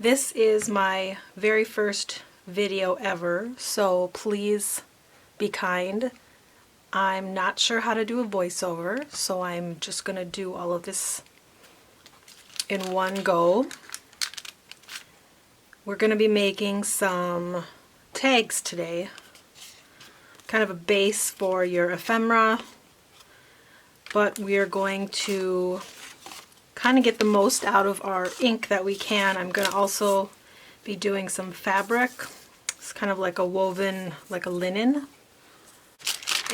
This is my very first video ever, so please be kind. I'm not sure how to do a voiceover, so I'm just going to do all of this in one go. We're going to be making some tags today, kind of a base for your ephemera, but we are going to kind of get the most out of our ink that we can. I'm going to also be doing some fabric. It's kind of like a woven, like a linen.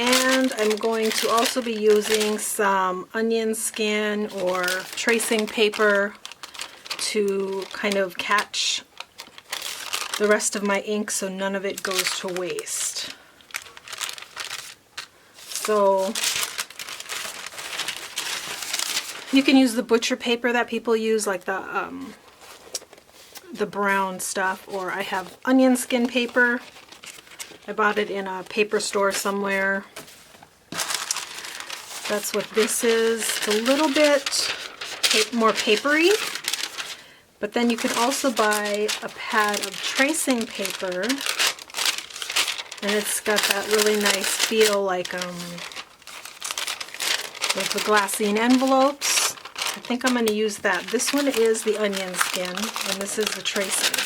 And I'm going to also be using some onion skin or tracing paper to kind of catch the rest of my ink so none of it goes to waste. So you can use the butcher paper that people use, like the brown stuff, or I have onion skin paper. I bought it in a paper store somewhere. That's what this is. It's a little bit more papery, but then you can also buy a pad of tracing paper, and it's got that really nice feel like the glassine envelopes. I think I'm going to use that. This one is the onion skin, and this is the tracing.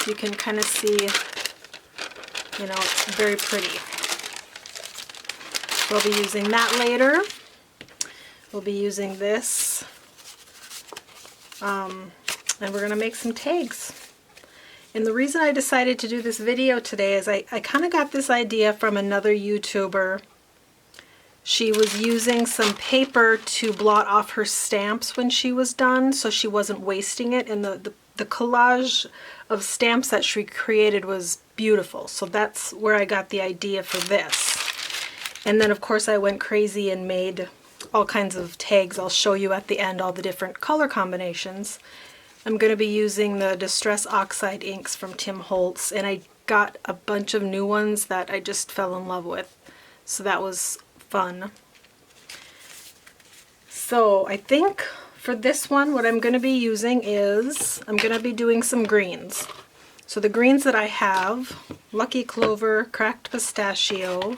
You can kind of see, you know, it's very pretty. We'll be using that later. We'll be using this. And we're going to make some tags. And the reason I decided to do this video today is I kind of got this idea from another YouTuber. She was using some paper to blot off her stamps when she was done, so she wasn't wasting it, and the collage of stamps that she created was beautiful. So that's where I got the idea for this. And then of course I went crazy and made all kinds of tags. I'll show you at the end all the different color combinations. I'm going to be using the Distress Oxide inks from Tim Holtz, and I got a bunch of new ones that I just fell in love with. So that was fun. So I think for this one what I'm going to be using is, I'm going to be doing some greens. So the greens that I have: Lucky Clover, Cracked Pistachio,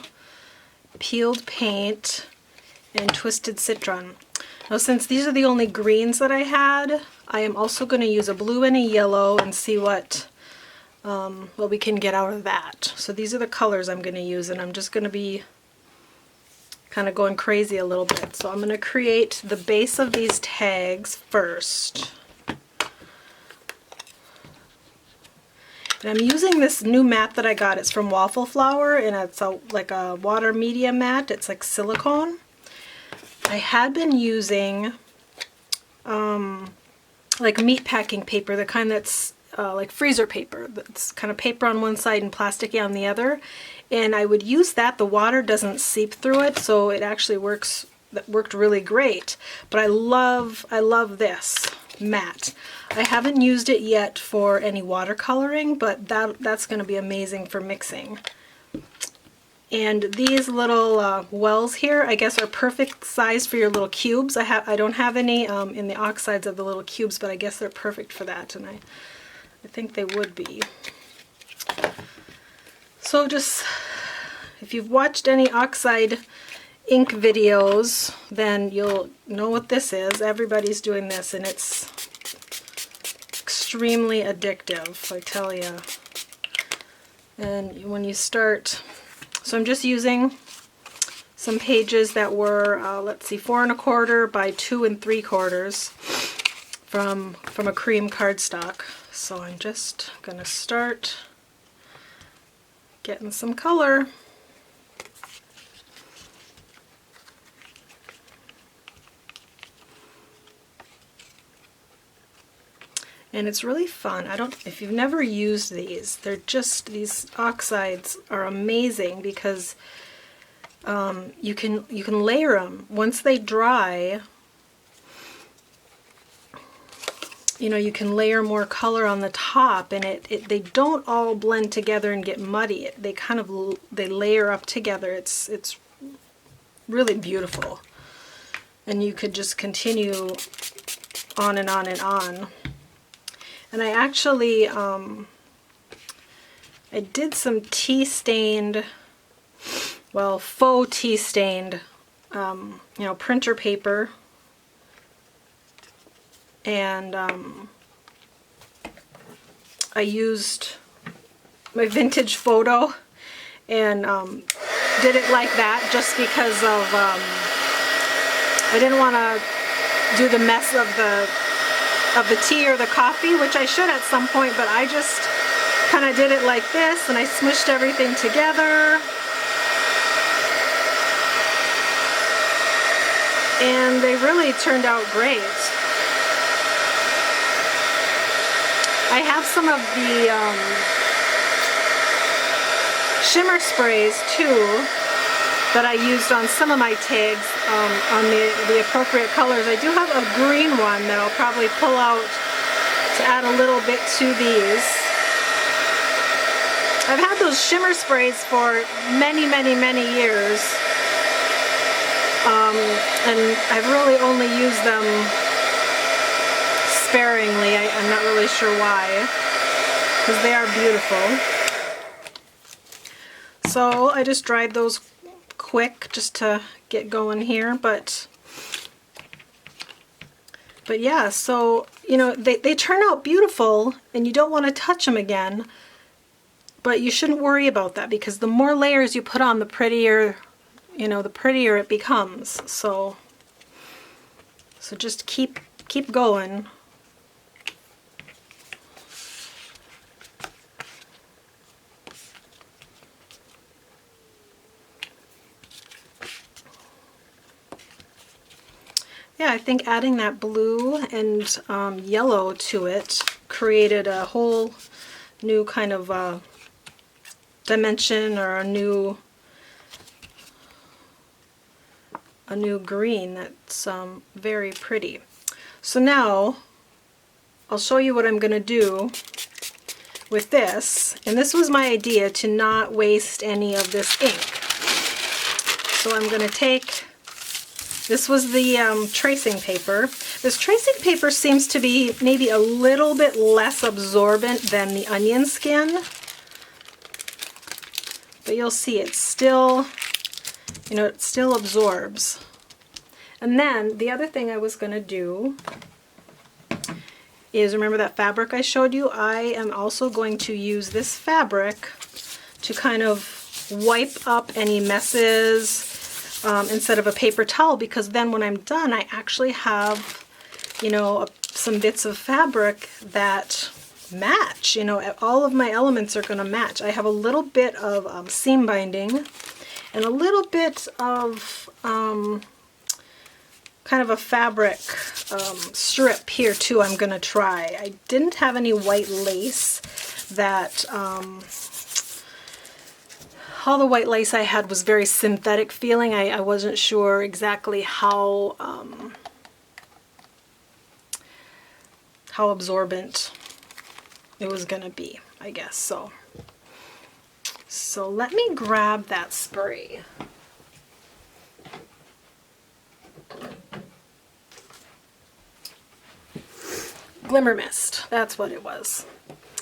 Peeled Paint, and Twisted Citron. Now since these are the only greens that I had, I am also going to use a blue and a yellow and see what we can get out of that. So these are the colors I'm going to use, and I'm just going to be kind of going crazy a little bit. So I'm going to create the base of these tags first. And I'm using this new mat that I got. It's from Waffle Flower, and it's like a water media mat. It's like silicone. I had been using like meat packing paper, the kind that's like freezer paper. That's kind of paper on one side and plasticky on the other. And I would use that. The water doesn't seep through it, so it actually worked really great. But I love this mat. I haven't used it yet for any watercoloring, but that's going to be amazing for mixing. And these little wells here, I guess, are perfect size for your little cubes. I don't have any in the oxides of the little cubes, but I guess they're perfect for that, and I think they would be. So just, if you've watched any oxide ink videos, then you'll know what this is. Everybody's doing this, and it's extremely addictive, I tell you. And when you start, so I'm just using some pages that were, let's see, 4 1/4 by 2 3/4 from a cream cardstock. So I'm just gonna start getting some color. And it's really fun. If you've never used these, these oxides are amazing because you can layer them. Once they dry, you know, you can layer more color on the top, and they don't all blend together and get muddy. They layer up together. It's really beautiful. And you could just continue on and on and on. And I actually, I did some tea stained, well, faux tea stained, you know, printer paper. And I used my vintage photo and did it like that just because of, I didn't want to do the mess of the tea or the coffee, which I should at some point, but I just kind of did it like this, and I smushed everything together. And they really turned out great. I have some of the shimmer sprays too that I used on some of my tags on the appropriate colors. I do have a green one that I'll probably pull out to add a little bit to these. I've had those shimmer sprays for many, many, many years. And I've really only used them sparingly. I'm not really sure why, because they are beautiful. So I just dried those quick just to get going here, but yeah, so you know, they turn out beautiful and you don't want to touch them again, but you shouldn't worry about that, because the more layers you put on, the prettier, you know, the prettier it becomes. So just keep going. Yeah, I think adding that blue and yellow to it created a whole new kind of dimension, or a new green that's very pretty. So now I'll show you what I'm going to do with this. And this was my idea, to not waste any of this ink. So I'm going to take, this was the tracing paper. This tracing paper seems to be maybe a little bit less absorbent than the onion skin. But you'll see it's still, you know, it still absorbs. And then the other thing I was going to do is, remember that fabric I showed you? I am also going to use this fabric to kind of wipe up any messes instead of a paper towel, because then when I'm done, I actually have, you know, some bits of fabric that match. You know, all of my elements are going to match. I have a little bit of seam binding and a little bit of kind of a fabric strip here too. I'm going to try. I didn't have any white lace. That all the white lace I had was very synthetic feeling. I wasn't sure exactly how absorbent it was going to be, I guess. So let me grab that spray. Glimmer Mist, that's what it was.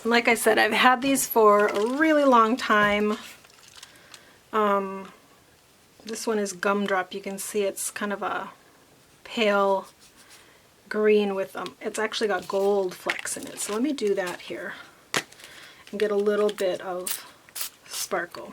And like I said, I've had these for a really long time. This one is Gumdrop. You can see it's kind of a pale green with, it's actually got gold flecks in it. So let me do that here and get a little bit of sparkle.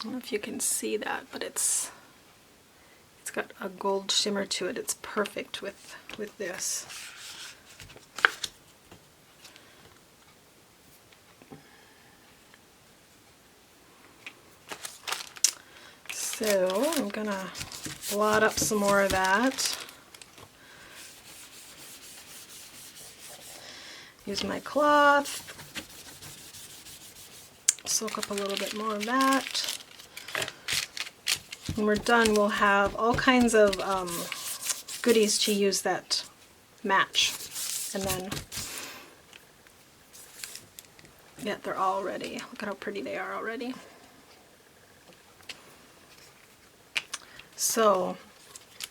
I don't know if you can see that, but it's got a gold shimmer to it. It's perfect with this. So I'm gonna blot up some more of that. Use my cloth. Soak up a little bit more of that. When we're done, we'll have all kinds of goodies to use that match. And then, yeah, they're all ready. Look at how pretty they are already. So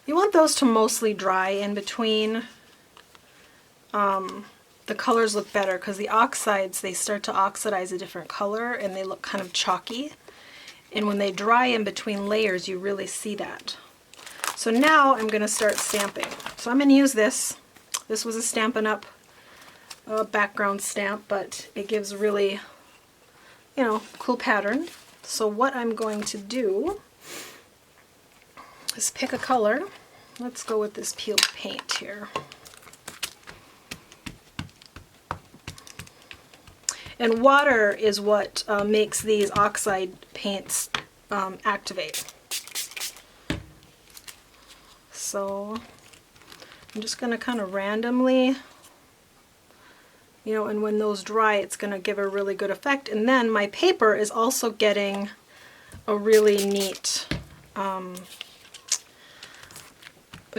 you want those to mostly dry in between. The colors look better because the oxides, they start to oxidize a different color and they look kind of chalky. And when they dry in between layers, you really see that. So now I'm going to start stamping. So I'm going to use this. This was a Stampin' Up! Background stamp, but it gives really, you know, cool pattern. So what I'm going to do is pick a color. Let's go with this peeled paint here. And water is what makes these oxide paints activate. So I'm just going to kind of randomly, you know, and when those dry, it's going to give a really good effect. And then my paper is also getting a really neat a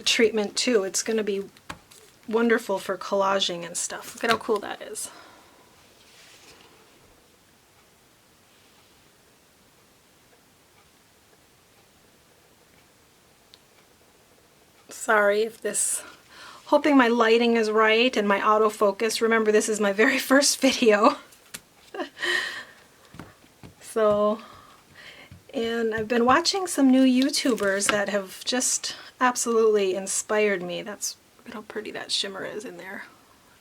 treatment too. It's going to be wonderful for collaging and stuff. Look at how cool that is. Sorry if this, hoping my lighting is right and my autofocus. Remember, this is my very first video. So, and I've been watching some new YouTubers that have just absolutely inspired me. Look at how pretty that shimmer is in there.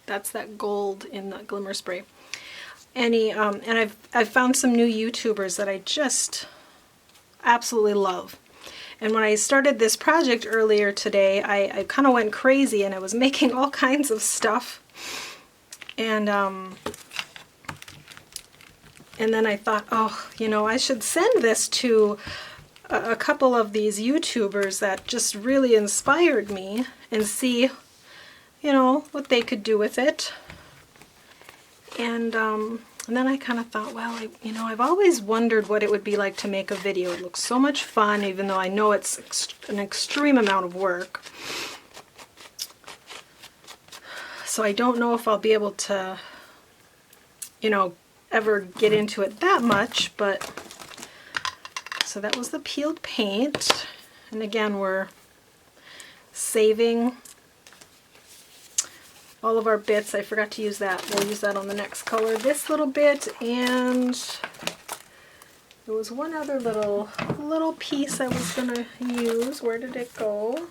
That's that gold in the glimmer spray. And I've found some new YouTubers that I just absolutely love. And when I started this project earlier today, I kind of went crazy and I was making all kinds of stuff. And then I thought, oh, you know, I should send this to a couple of these YouTubers that just really inspired me and see, you know, what they could do with it. And then I kind of thought, well, you know, I've always wondered what it would be like to make a video. It looks so much fun, even though I know it's an extreme amount of work. So I don't know if I'll be able to, you know, ever get into it that much, but so that was the peeled paint. And again, we're saving all of our bits. I forgot to use that. We'll use that on the next color. This little bit, and there was one other little piece I was going to use. Where did it go?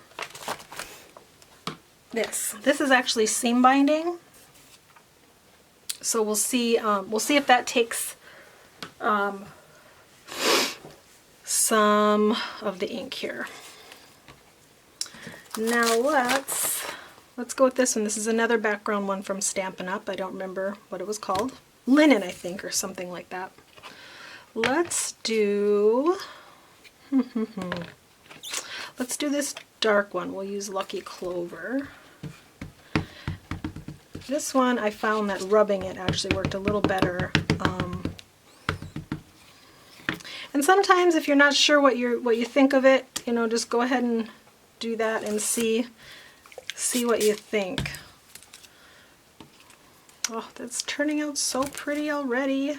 This is actually seam binding. So we'll see if that takes some of the ink here. Now let's go with this one. This is another background one from Stampin' Up! I don't remember what it was called. Linen, I think, or something like that. Let's do let's do this dark one. We'll use Lucky Clover. This one, I found that rubbing it actually worked a little better. And sometimes if you're not sure what you think of it, you know, just go ahead and do that and see what you think. Oh, that's turning out so pretty already.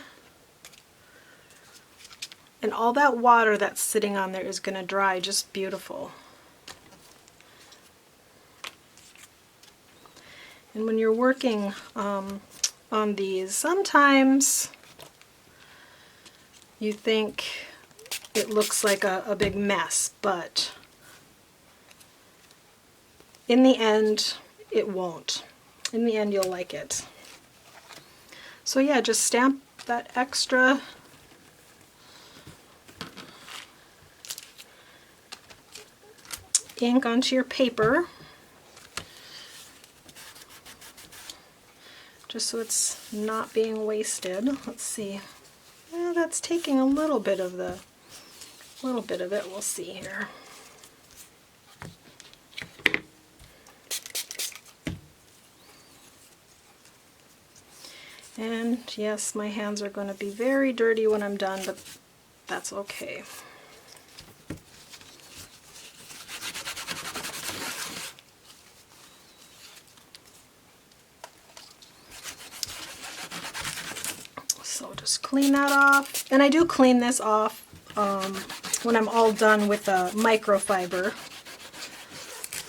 And all that water that's sitting on there is going to dry just beautiful. And when you're working on these, sometimes you think it looks like a big mess, but in the end, it won't. In the end, you'll like it. So yeah, just stamp that extra ink onto your paper, just so it's not being wasted. Let's see. Well, that's taking a little bit of it. We'll see here. And yes, my hands are going to be very dirty when I'm done, but that's okay. Just clean that off. And I do clean this off when I'm all done with the microfiber,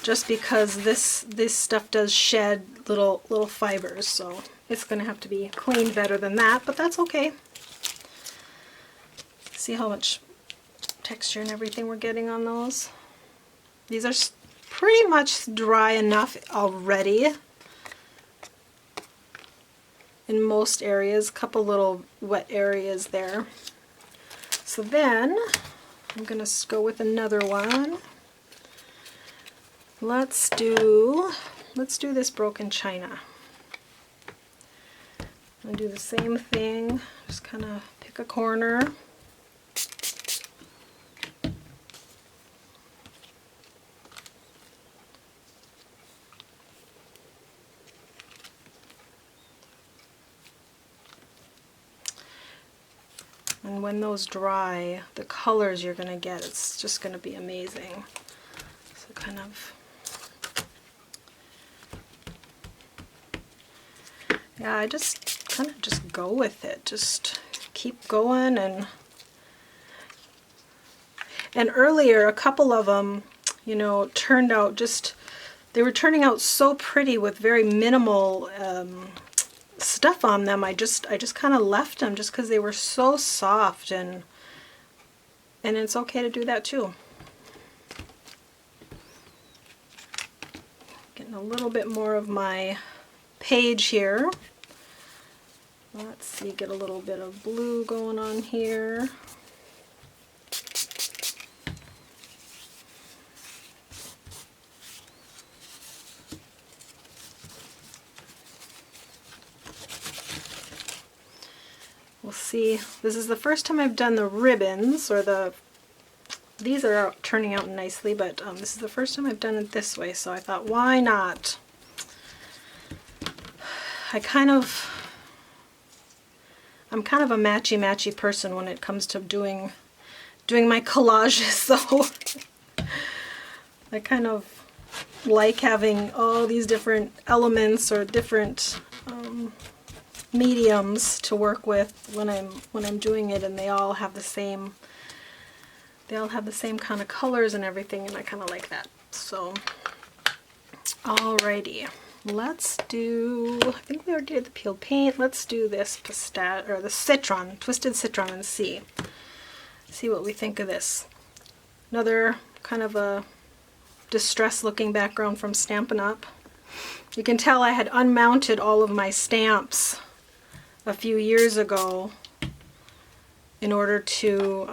just because this stuff does shed little fibers, so it's going to have to be cleaned better than that, but that's okay. See how much texture and everything we're getting on those? These are pretty much dry enough already in most areas, a couple little wet areas there. So then I'm going to go with another one. Let's do this broken china. I'm going to do the same thing, just kind of pick a corner. And when those dry, the colors you're going to get, it's just going to be amazing. So kind of, yeah, I just kind of just go with it. Just keep going. And earlier, a couple of them, you know, turned out just, they were turning out so pretty with very minimal stuff on them. I just kind of left them just because they were so soft, and it's okay to do that too. Getting a little bit more of my page here. Let's see, get a little bit of blue going on here. We'll see, this is the first time I've done the ribbons, or these are turning out nicely, but this is the first time I've done it this way, so I thought, why not? I'm kind of a matchy-matchy person when it comes to doing my collages, so I kind of like having all these different elements or different mediums to work with when I'm doing it, and they all have the same kind of colors and everything, and I kind of like that. So alrighty, let's do, I think we already did the peeled paint. Let's do this the citron, twisted citron, and see what we think of this. Another kind of a distressed looking background from Stampin' Up. You can tell I had unmounted all of my stamps a few years ago in order to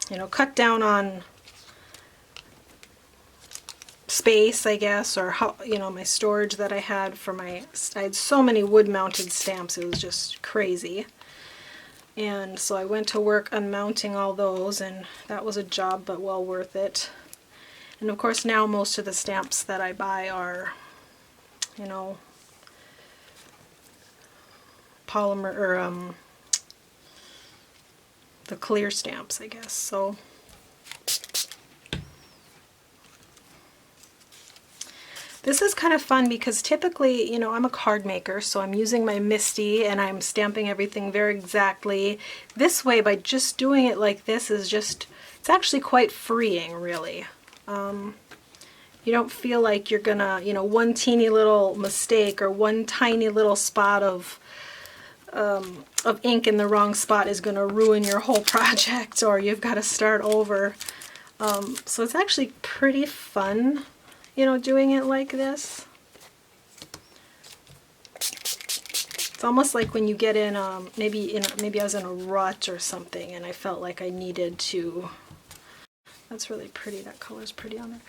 you know, cut down on space, I guess, or how, you know, my storage that I had for I had so many wood mounted stamps, it was just crazy. And so I went to work unmounting all those, and that was a job, but well worth it. And of course now most of the stamps that I buy are, you know, polymer, or the clear stamps, I guess. So this is kind of fun because typically, you know, I'm a card maker, so I'm using my MISTI and I'm stamping everything very exactly. This way, by just doing it like this, is just, it's actually quite freeing, really. You don't feel like you're gonna, you know, one teeny little mistake or one tiny little spot of ink in the wrong spot is going to ruin your whole project, or you've got to start over. So it's actually pretty fun, you know, doing it like this. It's almost like when you get in, maybe I was in a rut or something, and I felt like I needed to. That's really pretty. That color's pretty on there.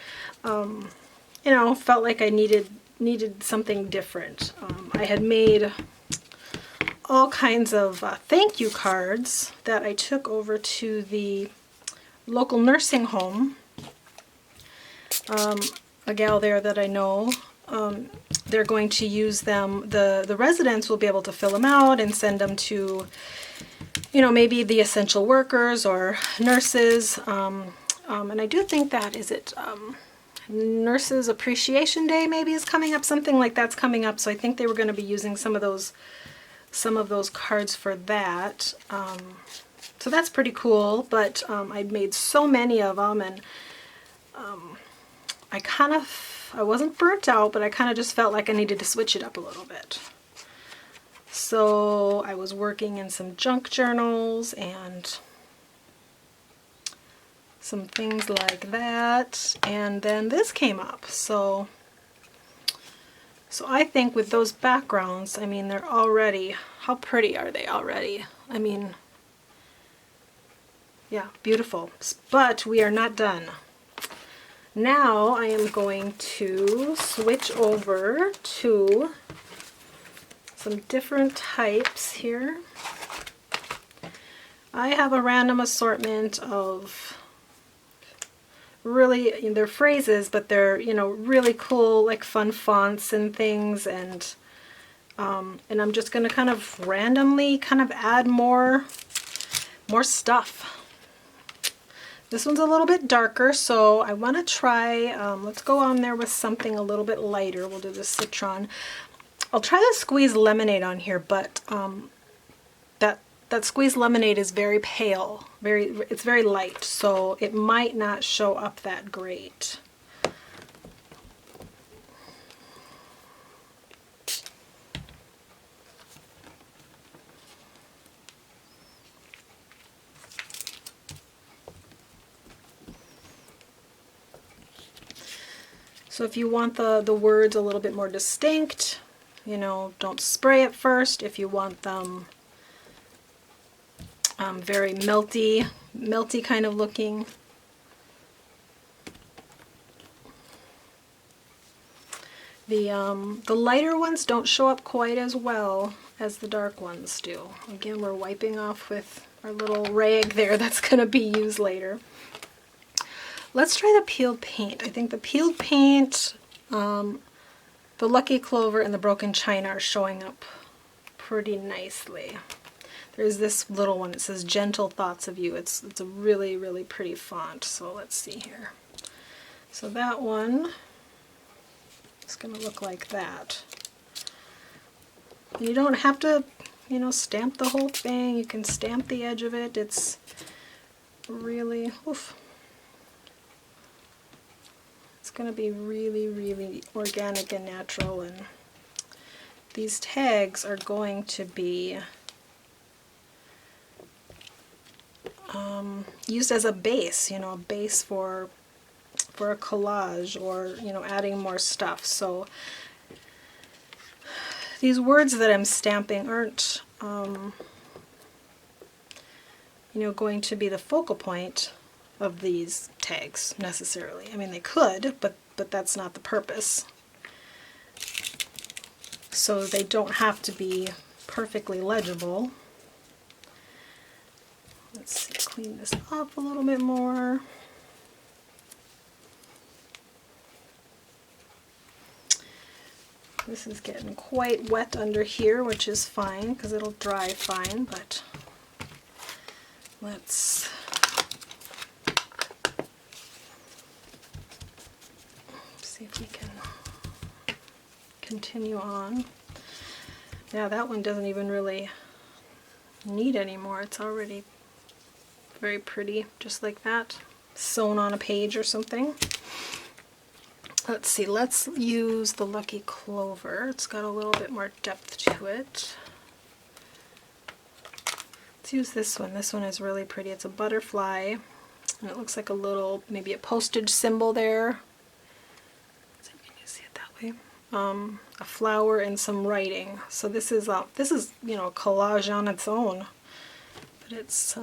You know, felt like I needed something different. I had made all kinds of thank you cards that I took over to the local nursing home. A gal there that I know, they're going to use them, the residents will be able to fill them out and send them to, you know, maybe the essential workers or nurses. And I do think that, is it Nurses Appreciation Day maybe is coming up, something like that's coming up, so I think they were going to be using some of those some of those cards for that. So that's pretty cool, but I made so many of them, and I wasn't burnt out, but I kind of just felt like I needed to switch it up a little bit. So I was working in some junk journals and some things like that, and then this came up. So I think with those backgrounds, I mean, they're already, how pretty are they already? I mean, yeah, beautiful. But we are not done. Now I am going to switch over to some different types here. I have a random assortment of really, they're phrases, but they're, you know, really cool, like fun fonts and things, and I'm just going to kind of randomly kind of add more stuff. This one's a little bit darker, so I want to try, let's go on there with something a little bit lighter. We'll do the citron. I'll try to squeeze lemonade on here, but that squeezed lemonade is very pale, it's very light, so it might not show up that great. So if you want the words a little bit more distinct, you know, don't spray it first. If you want them very melty kind of looking. The lighter ones don't show up quite as well as the dark ones do. Again, we're wiping off with our little rag there that's going to be used later. Let's try the peeled paint. I think the peeled paint, the Lucky Clover, and the Broken China are showing up pretty nicely. There's this little one. It says Gentle Thoughts of You. It's a really, really pretty font. So let's see here. So that one is going to look like that. And you don't have to, you know, stamp the whole thing. You can stamp the edge of it. It's really, oof. It's going to be really, really organic and natural. And these tags are going to be used as a base, you know, a base for a collage, or, you know, adding more stuff. So these words that I'm stamping aren't, you know, going to be the focal point of these tags necessarily. I mean, they could, but that's not the purpose. So they don't have to be perfectly legible. Let's see, clean this up a little bit more. This is getting quite wet under here, which is fine because it'll dry fine, but let's see if we can continue on. Yeah, that one doesn't even really need any more. It's already very pretty, just like that, sewn on a page or something. Let's see, let's use the Lucky Clover. It's got a little bit more depth to it. Let's use this one. This one is really pretty. It's a butterfly, and it looks like a little, maybe a postage symbol there. Can you see it that way? A flower and some writing. So this is you know, a collage on its own, but it's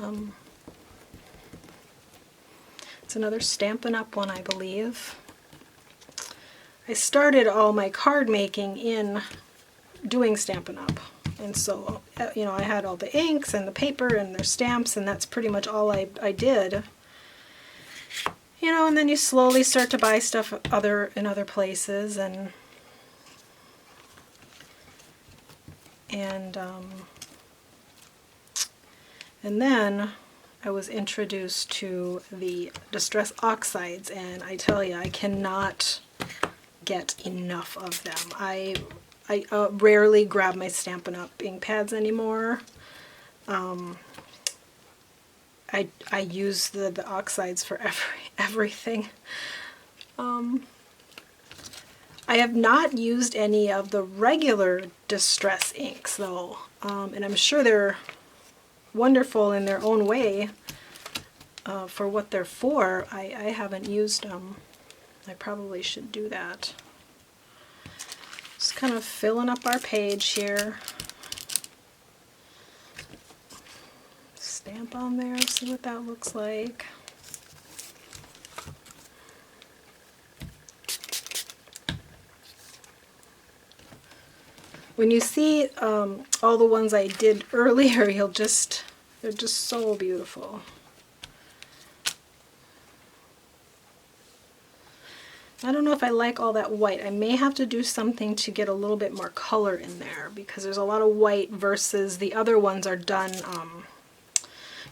another Stampin' Up! One, I believe. I started all my card making in doing Stampin' Up! And so, you know, I had all the inks and the paper and their stamps, and that's pretty much all I did. You know, and then you slowly start to buy stuff in other places, and then I was introduced to the Distress Oxides, and I tell you, I cannot get enough of them. I I rarely grab my Stampin' Up! Ink pads anymore. I use the oxides for everything. I have not used any of the regular Distress inks though, and I'm sure they're wonderful in their own way for what they're for. I haven't used them. I probably should do that. Just kind of filling up our page here. Stamp on there, see what that looks like. When you see all the ones I did earlier, they're just so beautiful. I don't know if I like all that white. I may have to do something to get a little bit more color in there because there's a lot of white versus the other ones are done,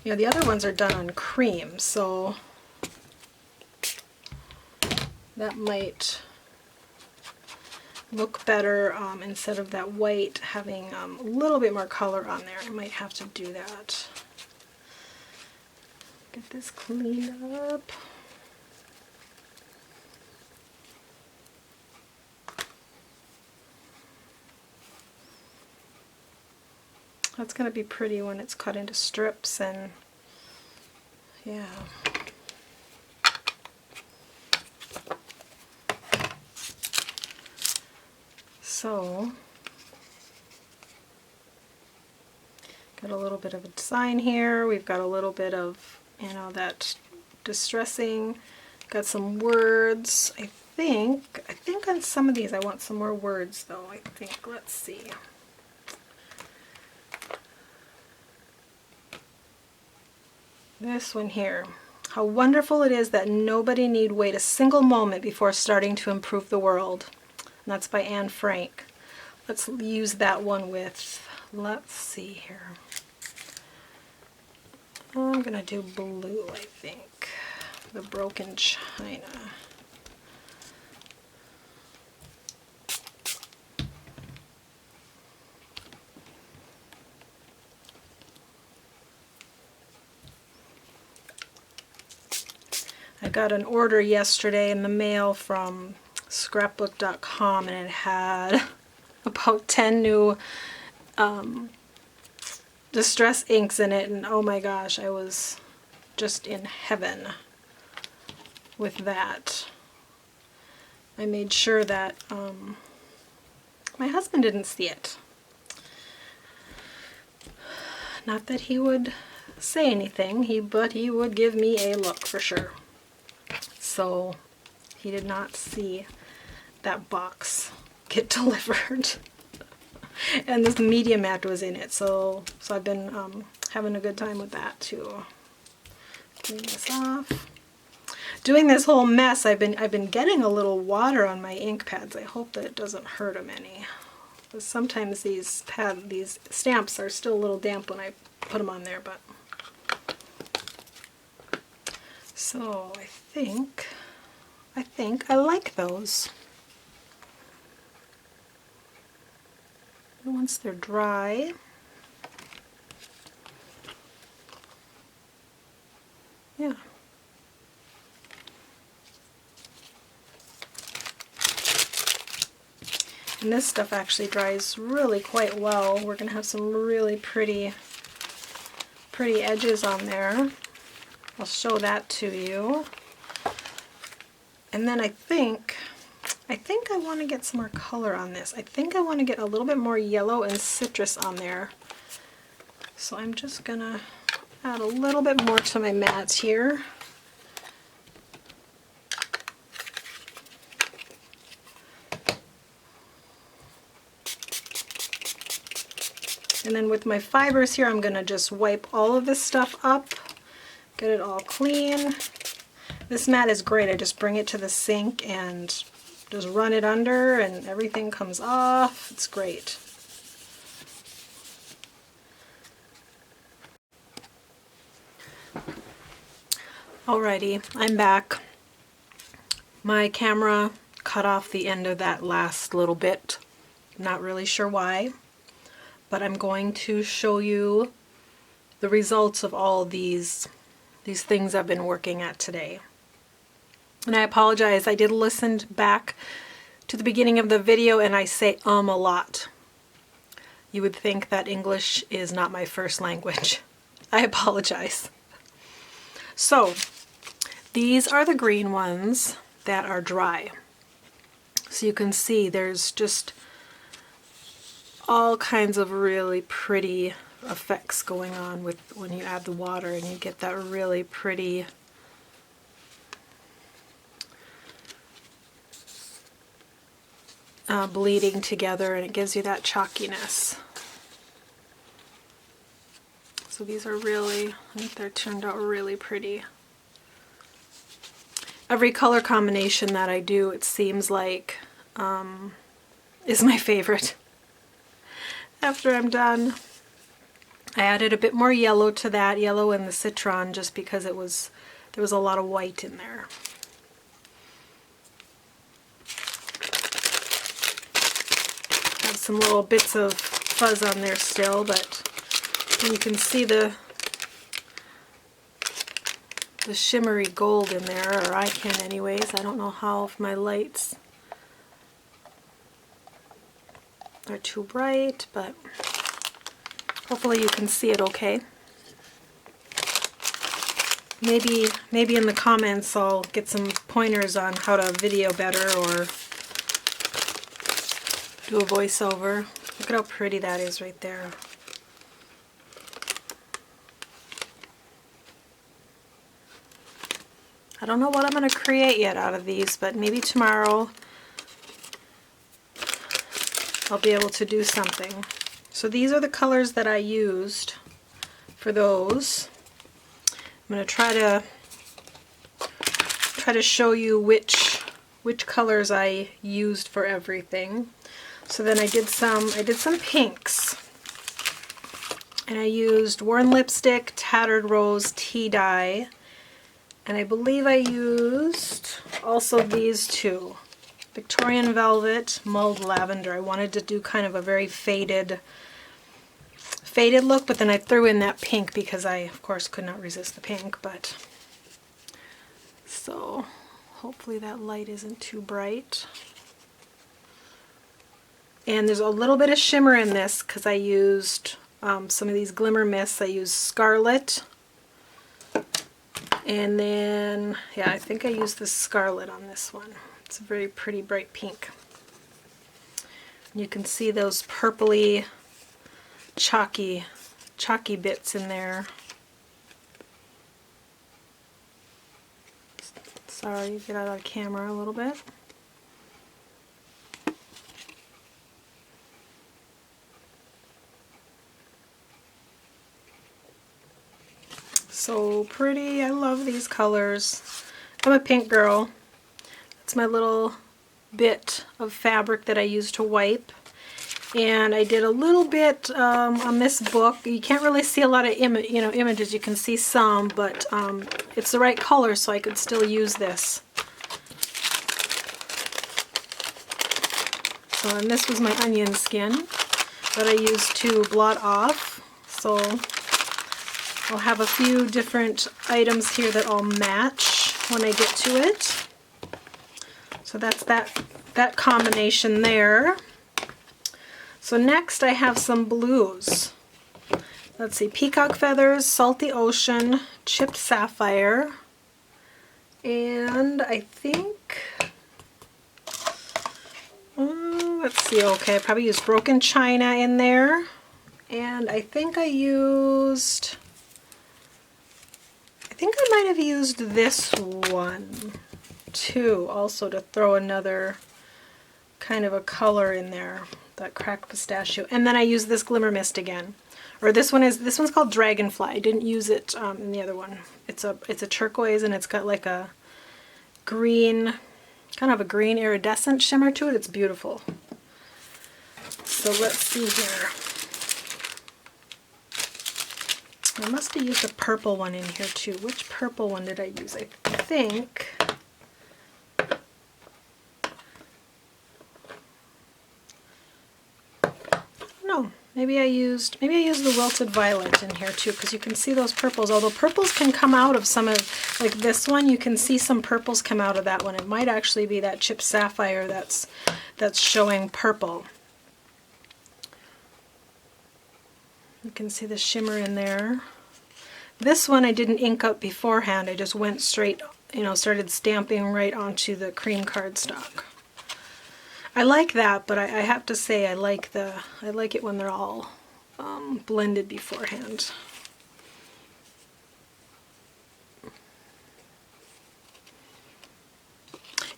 you know, the other ones are done on cream, so that might look better instead of that white having a little bit more color on there. I might have to do that. Get this cleaned up. That's going to be pretty when it's cut into strips, and yeah. So, got a little bit of a design here. We've got a little bit of, you know, that distressing. Got some words. I think on some of these I want some more words though. I think, let's see. This one here. How wonderful it is that nobody need wait a single moment before starting to improve the world. And that's by Anne Frank. Let's use that one with, let's see here. I'm gonna do blue, I think. The Broken China. I got an order yesterday in the mail from scrapbook.com, and it had about 10 new Distress inks in it, and oh my gosh, I was just in heaven with that. I made sure that my husband didn't see it. Not that he would say anything, but he would give me a look for sure. So he did not see that box get delivered. And this media mat was in it, so I've been having a good time with that too. Clean this off. Doing this whole mess, I've been getting a little water on my ink pads. I hope that it doesn't hurt them any. Because sometimes these stamps are still a little damp when I put them on there, but. So I think I like those. Once they're dry, yeah. And this stuff actually dries really quite well. We're going to have some really pretty edges on there. I'll show that to you. And then I think I want to get some more color on this. I think I want to get a little bit more yellow and citrus on there. So I'm just going to add a little bit more to my mats here. And then with my fibers here, I'm going to just wipe all of this stuff up, get it all clean. This mat is great. I just bring it to the sink and just run it under and everything comes off. It's great. Alrighty, I'm back. My camera cut off the end of that last little bit Not really sure why, but I'm going to show you the results of all these things I've been working at today. And I apologize, I did listen back to the beginning of the video and I say a lot. You would think that English is not my first language. I apologize. So, these are the green ones that are dry. So you can see there's just all kinds of really pretty effects going on with when you add the water, and you get that really pretty bleeding together, and it gives you that chalkiness. So these are really, I think they're turned out really pretty. Every color combination that I do, it seems like, is my favorite. After I'm done, I added a bit more yellow to that, yellow and the citron, just because there was a lot of white in there. Have some little bits of fuzz on there still, but you can see the shimmery gold in there, or I can anyways. I don't know how, if my lights are too bright, but hopefully you can see it okay. Maybe in the comments I'll get some pointers on how to video better or do a voiceover. Look at how pretty that is right there. I don't know what I'm going to create yet out of these, but maybe tomorrow I'll be able to do something. So these are the colors that I used for those. I'm going to try to show you which colors I used for everything. So then I did some pinks. And I used Worn Lipstick, Tattered Rose, Tea Dye, and I believe I used also these two. Victorian Velvet, Mulled Lavender. I wanted to do kind of a very faded look, but then I threw in that pink because I, of course, could not resist the pink. But so hopefully that light isn't too bright. And there's a little bit of shimmer in this because I used some of these glimmer mists. I used Scarlet, and then, yeah, I think I used the Scarlet on this one. It's a very pretty bright pink. You can see those purpley, chalky bits in there. Sorry, get out of the camera a little bit. So pretty. I love these colors. I'm a pink girl. That's my little bit of fabric that I use to wipe. And I did a little bit on this book. You can't really see a lot of images. You can see some, but it's the right color, so I could still use this. So, and this was my onion skin that I used to blot off. So I'll have a few different items here that I'll match when I get to it. So that's that combination there. So next I have some blues. Let's see, Peacock Feathers, Salty Ocean, Chipped Sapphire, and I think, let's see, okay, I probably used Broken China in there, and I think I might have used this one too, also to throw another kind of a color in there, that cracked pistachio. And then I used this glimmer mist again. Or this one's called Dragonfly. I didn't use it in the other one. It's a turquoise, and it's got like a green, kind of a green iridescent shimmer to it. It's beautiful. So let's see here. I must have used a purple one in here too. Which purple one did I use? I think Maybe I used the wilted violet in here too, because you can see those purples. Although purples can come out of some of, like this one, you can see some purples come out of that one. It might actually be that chipped sapphire that's showing purple. You can see the shimmer in there. This one I didn't ink up beforehand. I just went straight, you know, started stamping right onto the cream cardstock. I like that, but I have to say I like it when they're all blended beforehand.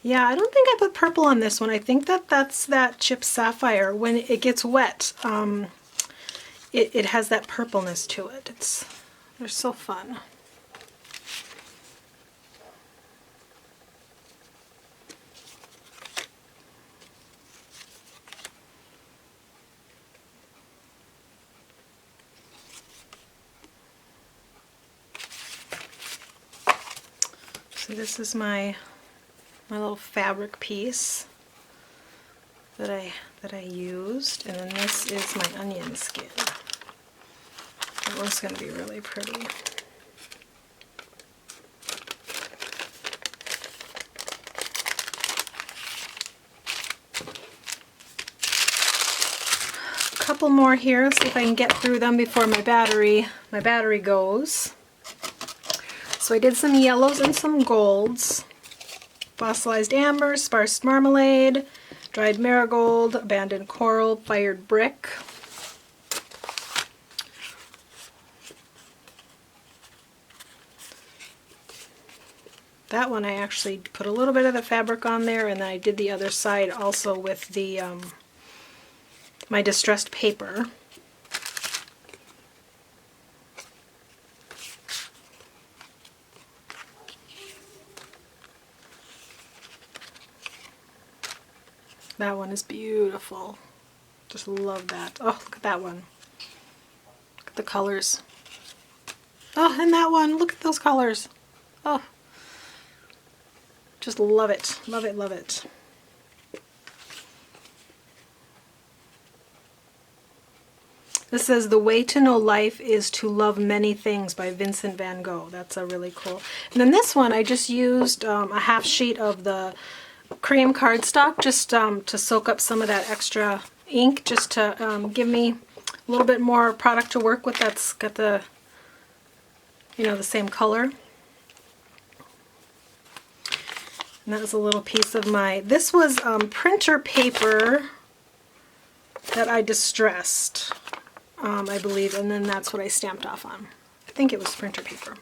Yeah, I don't think I put purple on this one. I think that's that chipped sapphire. When it gets wet, it has that purpleness to it. They're so fun. So this is my little fabric piece that I used, and then this is my onion skin. That one's going to be really pretty. A couple more here, see if I can get through them before my battery goes. So I did some yellows and some golds. Fossilized amber, sparse marmalade, dried marigold, abandoned coral, fired brick. That one I actually put a little bit of the fabric on there, and then I did the other side also with the my distressed paper. That one is beautiful. Just love that. Oh, look at that one. Look at the colors. Oh, and that one. Look at those colors. Oh. Just love it. Love it, love it. This says, "The way to know life is to love many things" by Vincent van Gogh. That's a really cool. And then this one, I just used a half sheet of the cream cardstock just to soak up some of that extra ink, just to give me a little bit more product to work with that's got the, you know, the same color. And that was a little piece of this was printer paper that I distressed, I believe, and then that's what I stamped off on. I think it was printer paper.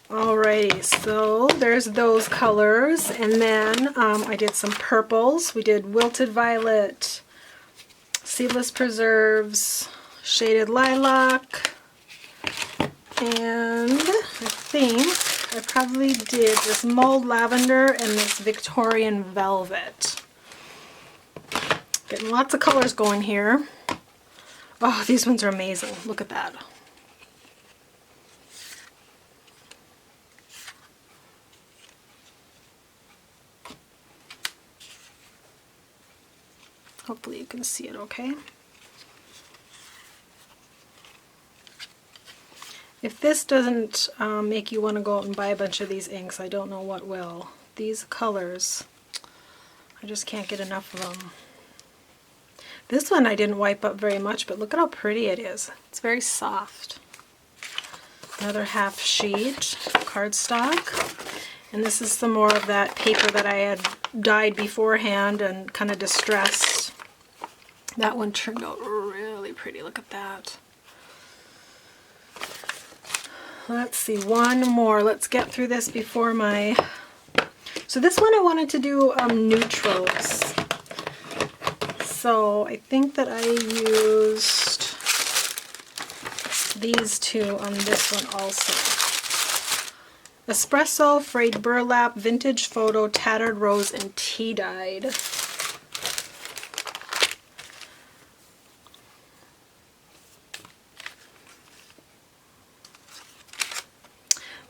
Alrighty, so there's those colors, and then I did some purples. We did wilted violet, seedless preserves, shaded lilac, and I think I probably did this mulled lavender and this Victorian velvet. Getting lots of colors going here. Oh, these ones are amazing. Look at that. Hopefully you can see it okay. If this doesn't make you want to go out and buy a bunch of these inks, I don't know what will. These colors, I just can't get enough of them. This one I didn't wipe up very much, but look at how pretty it is. It's very soft. Another half sheet cardstock. And this is some more of that paper that I had dyed beforehand and kind of distressed. That one turned out really pretty. Look at that. Let's see, one more. Let's get through this before my... So this one I wanted to do neutrals. So I think that I used these two on this one also. Espresso, frayed burlap, vintage photo, tattered rose, and tea dyed.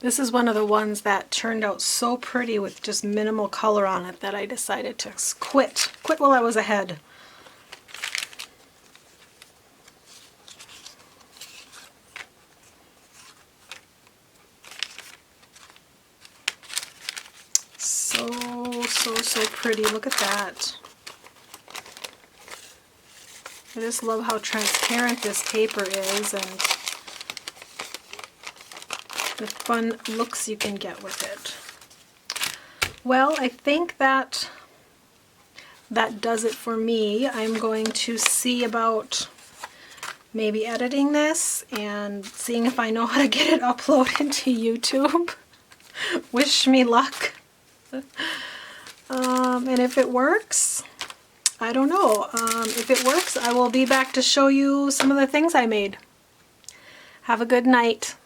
This is one of the ones that turned out so pretty with just minimal color on it that I decided to quit while I was ahead. so pretty. Look at that. I just love how transparent this paper is and the fun looks you can get with it. Well, I think that does it for me. I'm going to see about maybe editing this and seeing if I know how to get it uploaded to YouTube. Wish me luck. And if it works, I don't know. If it works, I will be back to show you some of the things I made. Have a good night.